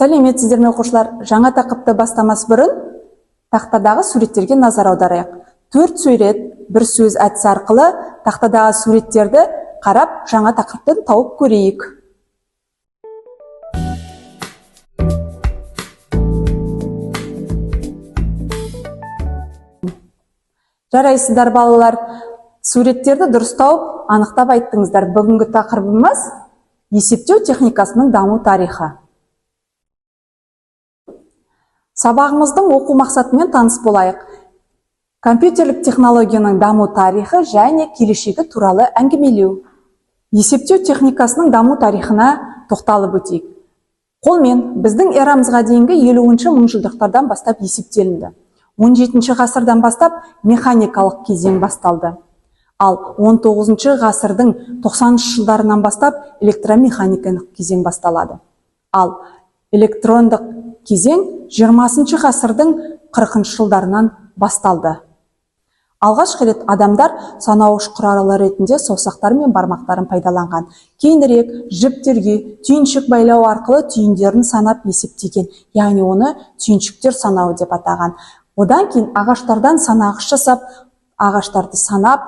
Сәлеметсіздер ме оқушылар? Жаңа тақырыпты бастамас бұрын тақтадағы суреттерге назар аударайық. 4 сурет, бір сөз әдісі арқылы тақтадағы суреттерді қарап, жаңа тақырыпты тауып көрейік. Жарайсыздар балалар, суреттерді дұрыс тауып, анықтап айттыңыздар. Бүгінгі тақырыбымыз есептеу техникасының даму тарихы. Сабағымыздың оқу мақсатымен таныс болайық. Компьютерлік технологияның даму тарихы және келешегі туралы әңгімелеу. Есептеу техникасының даму тарихына тоқталып өтейік. Қолмен біздің эрамызға дейінгі 50-ші мыңжылдықтардан бастап есептелінді. 17-ші ғасырдан бастап механикалық кезең басталды. Ал 19-ші ғасырдың 90-шы жылдарынан бастап электромеханикалық кезең басталады. Ал электрондық кезең 20-шы ғасырдың 40-шы жылдарынан басталды. Алғашқы рет адамдар санауыш құралы ретінде саусақтары мен бармақтарын пайдаланған. Кейінірек жіптерге түйіншік байлау арқылы түйіндерін санап есептеген, яғни оны түйіншіктер санауы деп атаған. Одан кейін ағаштардан санағыш жасап, ағаштарды санап,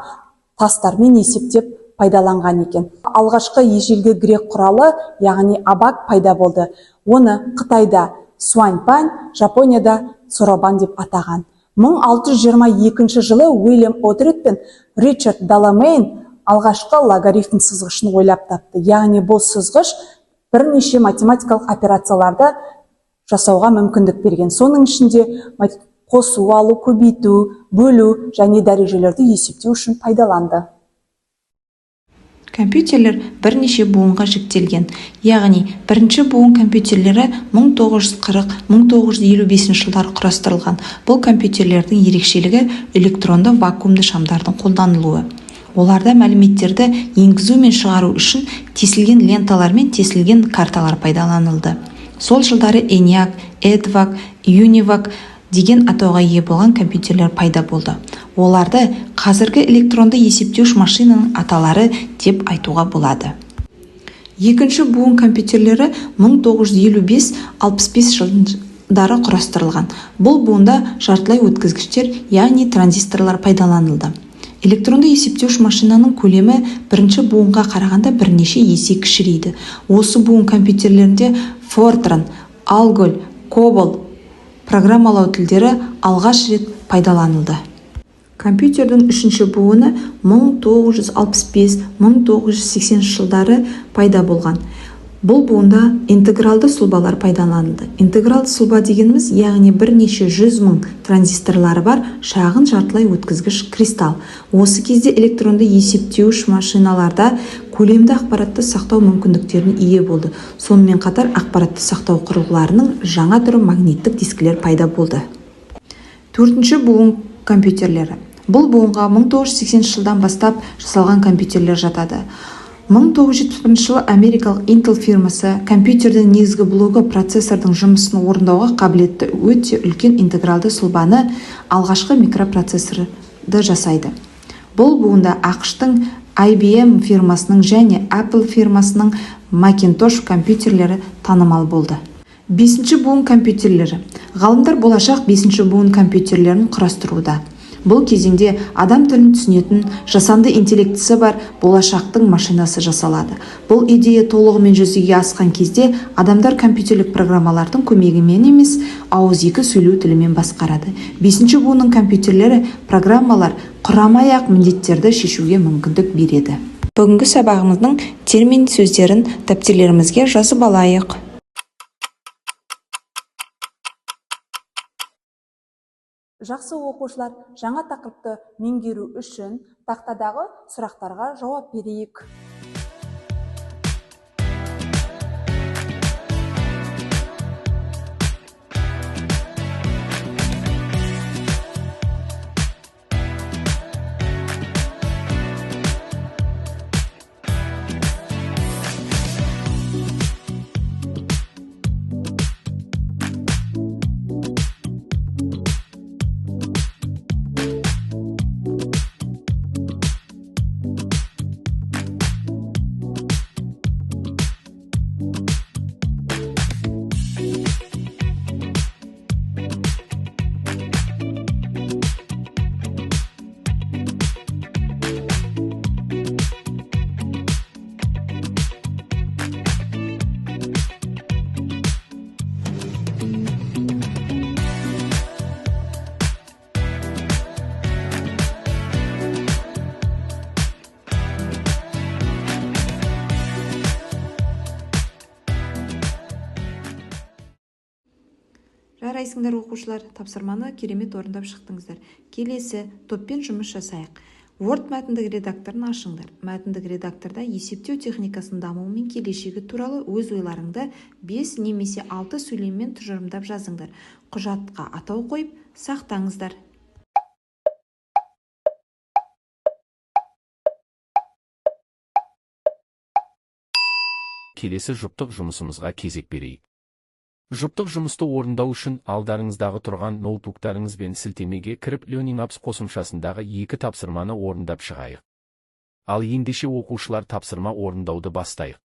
тастармен есептеп пайдаланған екен. Алғашқы ежелгі грек құралы, яғни абак пайда болды. Оны Қытайда суаньпань, Жапонияда соробан деп атаған. 1622 жылы Уильям Одрид пен Ричард Даламейн алғашқы логарифм сызғышын ойлап тапты. Яғни бұл сызғыш бірнеше математикалық операцияларды жасауға мүмкіндік берген. Соның ішінде қосу, алу, көбейту, бөлу және дәрежелерді есептеу үшін пайдаланды. Компьютерлер бірнеше буынға жіктелген, яғни бірінші буын компьютерлері 1940-1955 жылдары құрастырылған. Бұл компьютерлердің ерекшелігі электронды вакуумды шамдардың қолданылуы. Оларда мәліметтерді енгізу мен шығару үшін тесілген ленталар мен тесілген карталар пайдаланылды. Сол жылдары ENIAC, EDVAC, UNIVAC деген атауға ие болған компьютерлер пайда болды. Оларды қазіргі электронды есептеуіш машинаның аталары деп айтуға болады. Екінші буын компьютерлері 1955-65 жылдары құрастырылған. Бұл буында жартылай өткізгіштер, яғни транзисторлар пайдаланылды. Электронды есептеуіш машинаның көлемі бірінші буынға қарағанда бірнеше есе кішірейді. Осы буын компьютерлерінде Fortran, Algol, COBOL программалау тілдері алғаш рет пайдаланылды. Компьютердің үшінші буыны 1965-1980 жылдары пайда болған. Бұл буында интегралды сұлбалар пайдаланылды. Интегралды сұлба дегеніміз, яғни бірнеше 100 мың транзисторлары бар шағын жартылай өткізгіш кристалл. Осы кезде электронды есептеуіш машиналарда көлемді ақпаратты сақтау мүмкіндіктеріне ие болды. Сонымен қатар ақпаратты сақтау құрылғыларының жаңа түрі магниттік дискілер пайда болды. Төртінші буын компьютерлері. Бұл буынға 1980 жылдан бастап жасалған компьютерлер жатады. 1971 жылы америкалық Intel фирмасы компьютердің негізгі блогы процессордың жұмысын орындауға қабілетті өте үлкен интегралды сұлбаны алғашқы микропроцессорды жасайды. Бұл буында ақш-тың IBM фирмасының және Apple фирмасының Macintosh компьютерлері танымал болды. Бесінші буын компьютерлері. Ғалымдар болашақ бесінші буын компьютерлерін құрастыруда. Бұл кезеңде адам тілін түсінетін, жасанды интеллектісі бар болашақтың машинасы жасалады. Бұл идея толығымен жүзеге асқан кезде адамдар компьютерлік программалардың көмегімен емес, ауызекі сөйлеу тілімен басқарады. Бесінші буынның компьютерлері программалар құрамай-ақ міндеттерді шешуге мүмкіндік береді. Бүгінгі сабағымыздың термин сөздерін дәптерлерімізге жазып алайық. Жақсы оқушылар, жаңа тақырыпты меңгеру үшін тақтадағы сұрақтарға жауап берейік. Қарайсыңдар оқушылар, тапсырманы керемет орындап шықтыңыздар. Келесі топпен жұмыс жасайық. Word мәтіндік редакторын ашыңдар. Мәтіндік редакторда есептеу техникасының дамуы мен келешегі туралы өз ойларыңды 5 немесе 6 сөйлеммен тұжырымдап жазыңдар. Құжатқа атау қойып, сақтаңыздар. Келесі жұптық жұмысымызға кезек берейік. Жұптық жұмысты орындау үшін алдарыңыздағы тұрған ноутбуктарыңызбен сілтемеге кіріп Learning Apps қосымшасындағы 2 тапсырманы орындап шығайық. Ал ендеше оқушылар тапсырма орындауды бастайық.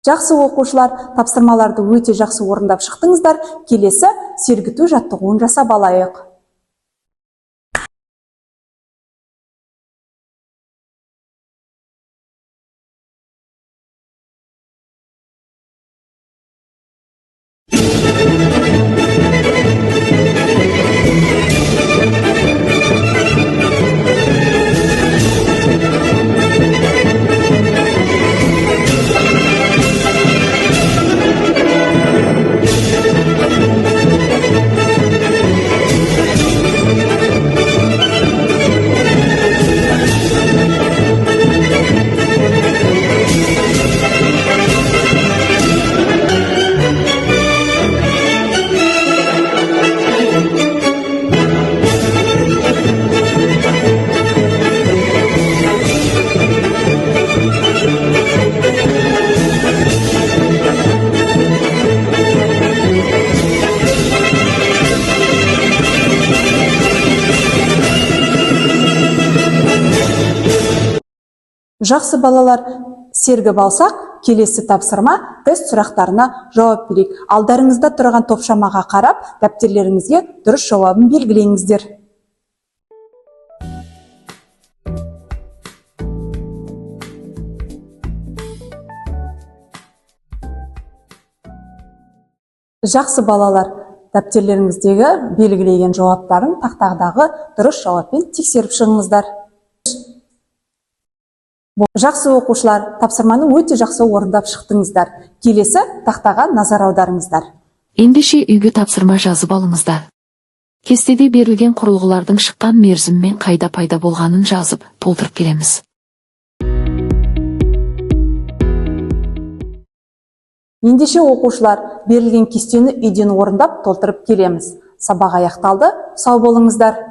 Жақсы оқушылар, тапсырмаларды өте жақсы орындап шықтыңыздар. Келесі сергіту жаттығуын жасап алайық. Жақсы балалар, сергіп алсақ, келесі тапсырма тест сұрақтарына жауап берейік. Алдарыңызда тұрған топшамаға қарап, дәптерлеріңізге дұрыс жауабын белгілеңіздер. Жақсы балалар, дәптерлеріңіздегі белгілеген жауаптарын тақтадағы дұрыс жауаппен тексеріп шығыңыздар. Жақсы оқушылар, тапсырманы өте жақсы орындап шықтыңыздар. Келесі тақтаға назар аударыңыздар. Ендеше үйге тапсырма жазып алыңыздар. Кестеде берілген құрылғылардың шыққан мерзіммен қайда пайда болғанын жазып, толтырып келеміз. Ендеше оқушылар, берілген кестені үйден орындап толтырып келеміз. Сабақ аяқталды, сау болыңыздар.